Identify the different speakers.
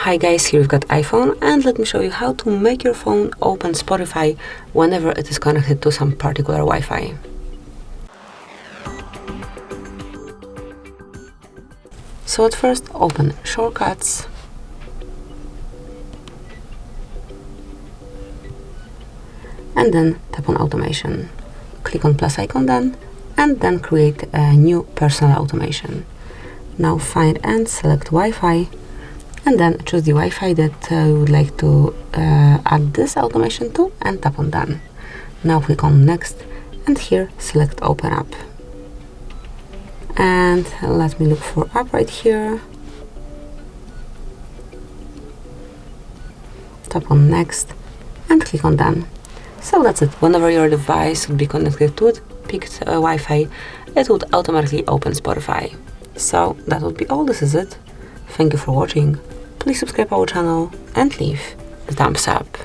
Speaker 1: Hi guys, here we've got iPhone, and let me show you how to make your phone open Spotify whenever it is connected to some particular Wi-Fi. So at first open Shortcuts, and then tap on Automation. Click on plus icon then, and then create a new personal automation. Now find and select Wi-Fi, and then choose the Wi-Fi that you would like to add this automation to, and tap on Done. Now click on Next, and here select Open App. And let me look for app right here. Tap on Next, and click on Done. So that's it. Whenever your device would be connected to it, picked Wi-Fi, it would automatically open Spotify. So that would be all. This is it. Thank you for watching. Please subscribe our channel and leave a thumbs up.